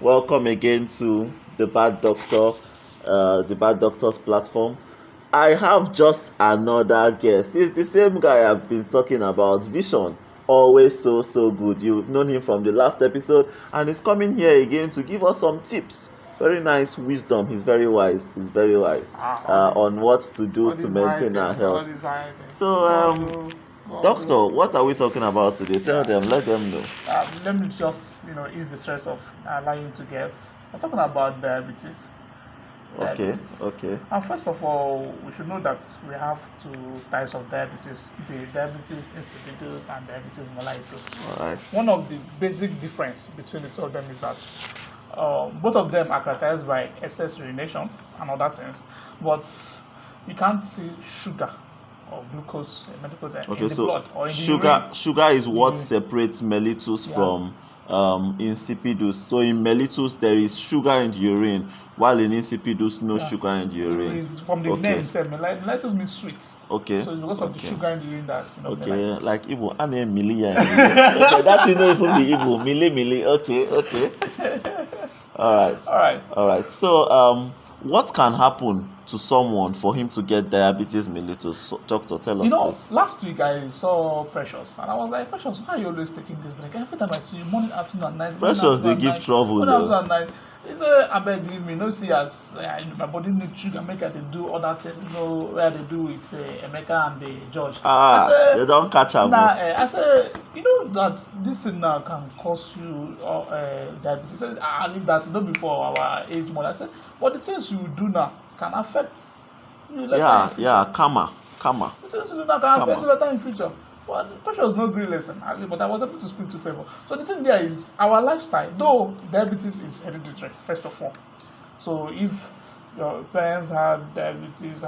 Welcome again to the Bad Doctor, the Bad Doctor's platform. I have just another guest. It's the same guy I've been talking about, Vision. Always so good. You've known him from the last episode, and he's coming here again to give us some tips. Very nice wisdom. He's very wise. On what to do to maintain our health. So, Doctor, what are we talking about today? Tell them, let them know. Let me just, ease the stress of allowing you to guess. We're talking about diabetes. Okay. And first of all, we should know that we have two types of diabetes: the diabetes insipidus and diabetes mellitus. All right. One of the basic difference between the two of them is that both of them are characterized by excess urination and other things, but you can't see sugar or glucose in the blood or in the urine. Sugar is what separates mellitus from insipidus. So in mellitus there is sugar in the urine, while in insipidus no sugar in the urine. It's from the name itself. Mellitus means sweet. Okay. So it's because of the sugar in the urine that mellitus. Like Igbo, ane mili. Okay, that you know even the Igbo mili. Okay. All right. So what can happen to someone for him to get diabetes mellitus? So, doctor, tell us. Please. Last week I saw Precious, and I was like, Precious, why are you always taking this drink? Every time I see you, morning, afternoon, and night. Precious, they give trouble. Morning, afternoon, and night. He said, I beg you, me no see as my body needs sugar, make they do other things, where they do with Emeka and the judge. They don't catch up. I said, that this thing now can cause you diabetes. He said, I leave that, not before our age more. I said, but the things you do now can affect you later. Karma. The things you do now can affect you later in future. But Pressure was no great lesson, but I was able to speak to favor. So the thing there is our lifestyle, though diabetes is hereditary, first of all. So if your parents have diabetes,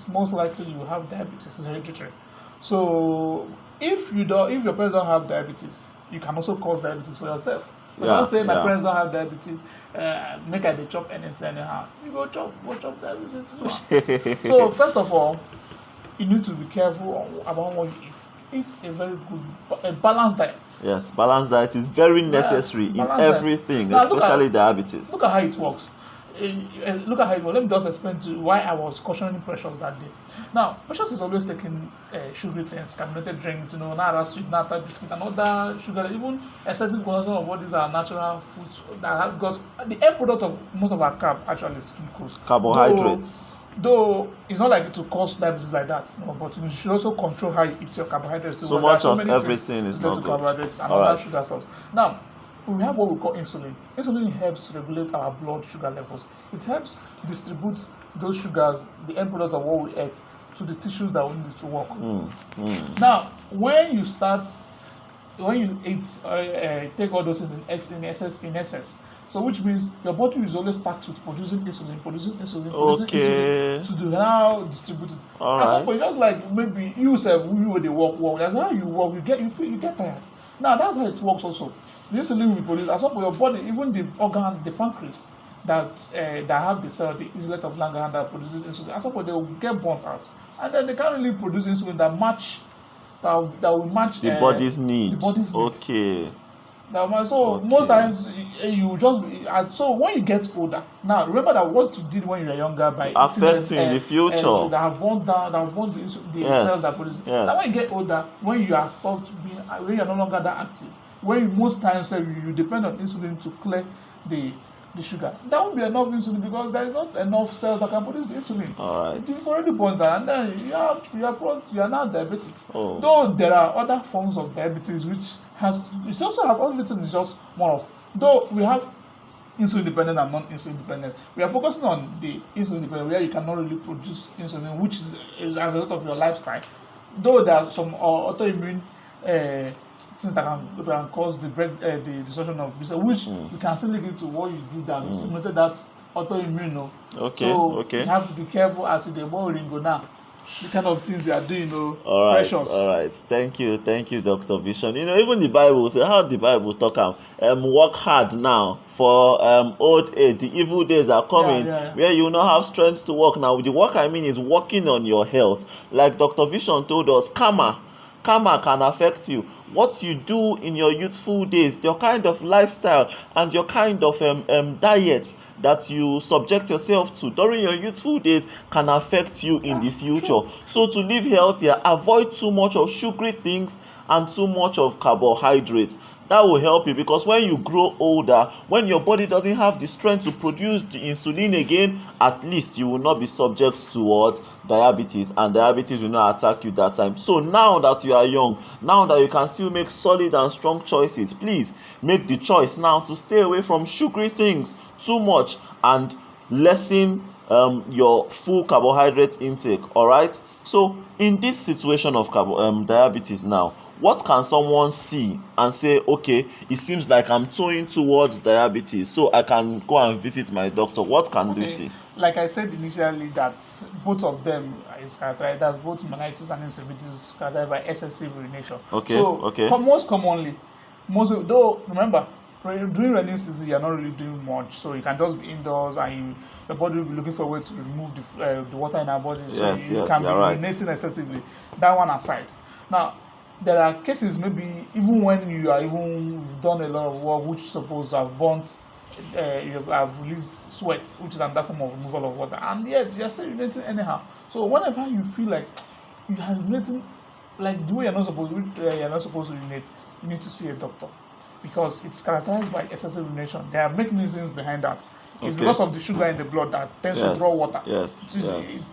most likely you have diabetes, it's hereditary. So if your parents don't have diabetes, you can also cause diabetes for yourself. So don't say my parents don't have diabetes, make I dey chop anything anyhow. You go chop diabetes. So first of all, you need to be careful about what you eat. Eat a very good, balanced diet. Yes, balanced diet is very necessary in everything, especially diabetes. Look at how it works. Let me just explain to you why I was cautioning Precious that day. Now, Precious is always taking sugary things, carbonated drinks, not sweet, not biscuit, and other sugar, even excessive consumption of what is our natural foods. Because the end product of most of our carb actually is glucose. Carbohydrates. Though it's not like to cause diabetes like that, but you should also control how you eat your carbohydrates. So much of everything is not good. Carbohydrates and other sugar stuff. Now, we have what we call insulin. Insulin helps regulate our blood sugar levels. It helps distribute those sugars, the end product of what we eat, to the tissues that we need to work. Now, when you eat, take all those things in excess. So which means your body is always packed with producing insulin to now distribute it. At some point, just like maybe you they work. That's how you work. You get tired. Now that's how it works also. The insulin we produce. At some point, your body, even the organ, the pancreas, that have the cell, the islet of Langerhans that produces insulin. At some point, they will get burnt out, and then they can't really produce insulin that will match the body's need. Okay. So most times you just so when you get older. Now remember that what you did when you were younger by affect you in the future. That have burnt the cells that produce. Yes. Now when you get older, when you are stopped being, when you are no longer that active, when most times you depend on insulin to clear the sugar, that won't be enough insulin because there is not enough cells that can produce the insulin. All right. You've already burnt that, and then you are now diabetic. Oh. Though there are other forms of diabetes which it also have everything is just one of. Though we have insulin dependent and non-insulin dependent, we are focusing on the insulin dependent where you cannot really produce insulin, which is as a result of your lifestyle. Though there are some autoimmune things that can cause the destruction of B cell, which you can still link into what you did that stimulated that autoimmune. You have to be careful as you go now. The kind of things you are doing, All right, Precious. all right. Thank you, Dr. Vision. Even the Bible say how the Bible talk work hard now for old age. The evil days are coming where you will not have strength to work. Now, the work I mean is working on your health. Like Dr. Vision told us, karma. Karma can affect you. What you do in your youthful days, your kind of lifestyle and your kind of diet that you subject yourself to during your youthful days can affect you in the future. So to live healthier, avoid too much of sugary things and too much of carbohydrates. That will help you, because when you grow older, when your body doesn't have the strength to produce the insulin again, at least you will not be subject to what? Diabetes, and diabetes will not attack you that time. So now that you are young, now that you can still make solid and strong choices, please make the choice now to stay away from sugary things too much and lessen your full carbohydrate intake. All right, so in this situation of diabetes now, what can someone see and say, okay, it seems like I'm towing towards diabetes, so I can go and visit my doctor? What can they see? Like I said initially, that both of them is characterized as both mellitus and insulin characterized by excessive urination. Okay. So okay. most commonly, though remember, during rainy season you're not really doing much, so you can just be indoors and your body will be looking for a way to remove the water in our body, so you can be urinating excessively. That one aside, now there are cases maybe even when you are done a lot of work which supposed to have burnt, you have released sweat, which is another form of removal of water, and yet you are still urinating anyhow. So whenever you feel like you are urinating like the way you're not supposed to urinate, you need to see a doctor, because it's characterized by excessive urination. There are mechanisms behind that. It's because of the sugar in the blood that tends to draw water. It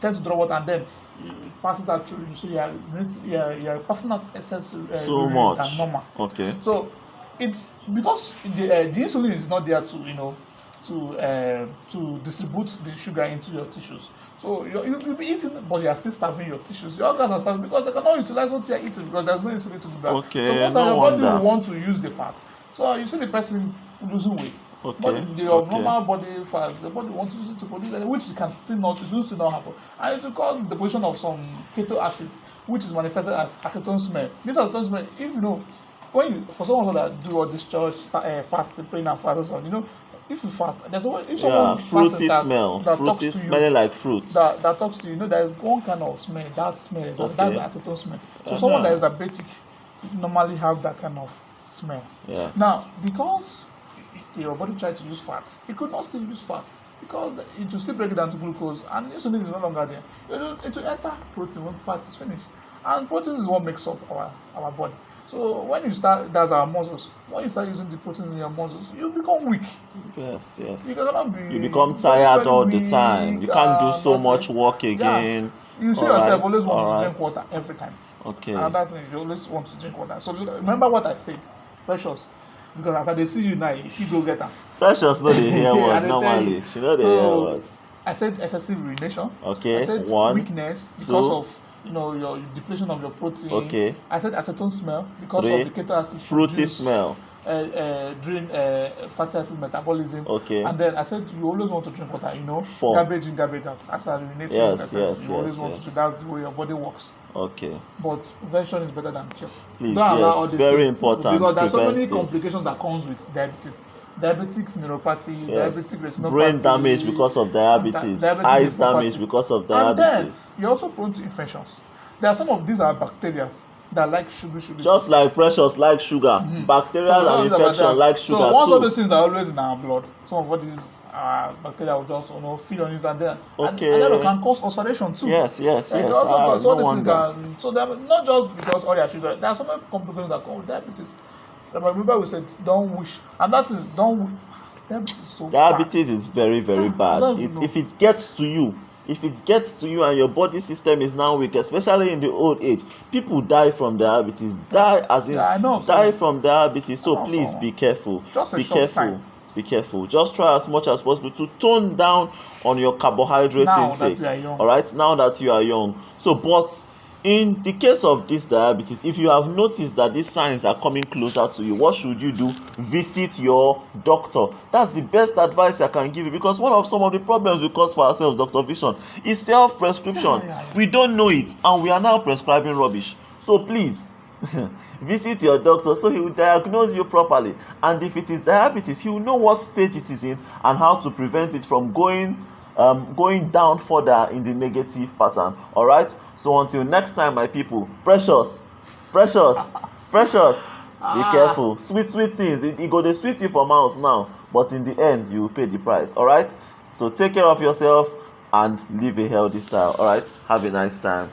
tends to draw water, and then it passes out through you. So you're passing out excessive so much than normal. Okay. So it's because the insulin is not there to distribute the sugar into your tissues. So you'll be eating, but you are still starving your tissues. Your organs are starving because they cannot utilize what you are eating, because there's no insulin to do that. Okay. So most of your body will want to use the fat. So you see the person losing weight. Okay. But your normal body fat, the body wants to use it to produce it, which it will still not happen. And it will cause the position of some keto acid, which is manifested as acetone smell. This acetone smell, if you know, when you, for someone that do all this church fast, praying and fast, if you fast, there's a way, if someone fruity fasts smell, that fruity talks to smelling you, like fruit. that talks to you, there is one kind of smell, that's the acetone smell. So someone that is diabetic normally have that kind of smell. Yeah. Now, because your body tried to use fat, it could not still use fat, because it will still break it down to glucose, and insulin is no longer there. It will enter protein when fat is finished, and protein is what makes up our body. So when you start, that's our muscles. When you start using the proteins in your muscles, you become weak. Yes. You become tired all the time. You can't do so much work again. Yeah. You see yourself always want to drink water every time. Okay. And that's it. You always want to drink water. So remember what I said, Precious. Because after they see you now, if you go get her. Precious no dey hear word normally. She no dey hear word. I said excessive urination. Okay. I said weakness because of your depletion of your protein. Okay. I said acetone smell because of the keto acid. Fruity smell. During fatty acid metabolism. Okay. And then I said you always want to drink water. 4. Garbage in, garbage out. As I urinating, you always want to do that. The way your body works. Okay. But prevention is better than cure. Please, yes, very important. Because there are so many complications that comes with diabetes. Diabetic neuropathy, diabetic retinopathy, brain damage because of diabetes, eyes damage because of diabetes. And then you're also prone to infections. There are some of these are bacteria that like sugar. Just like Precious like sugar, bacteria and infection like sugar so once too. All those things are always in our blood, some of what these bacteria will just feed on it, and then and then it can cause ulceration too. Yes. So they're not just because all your sugar. There are so many complications that come with diabetes. Remember we said don't wish, and that is don't wish. Diabetes is so diabetes bad. is very bad. If it gets to you, and your body system is now weak, especially in the old age, people die from diabetes. Die from diabetes. So please be careful. Be careful. Just try as much as possible to tone down on your carbohydrate intake. All right, now that you are young. So, but in the case of this diabetes, if you have noticed that these signs are coming closer to you, what should you do? Visit your doctor. That's the best advice I can give you, because one of some of the problems we cause for ourselves, Dr. Vision, is self-prescription. We don't know it, and we are now prescribing rubbish. So please, visit your doctor so he will diagnose you properly, and if it is diabetes, he will know what stage it is in and how to prevent it from going down further in the negative pattern. All right, so until next time, my people, Precious, Precious, precious, be careful. Sweet things, it go dey sweet you for mouth now, but in the end you will pay the price. All right, so take care of yourself and live a healthy style. All right, have a nice time.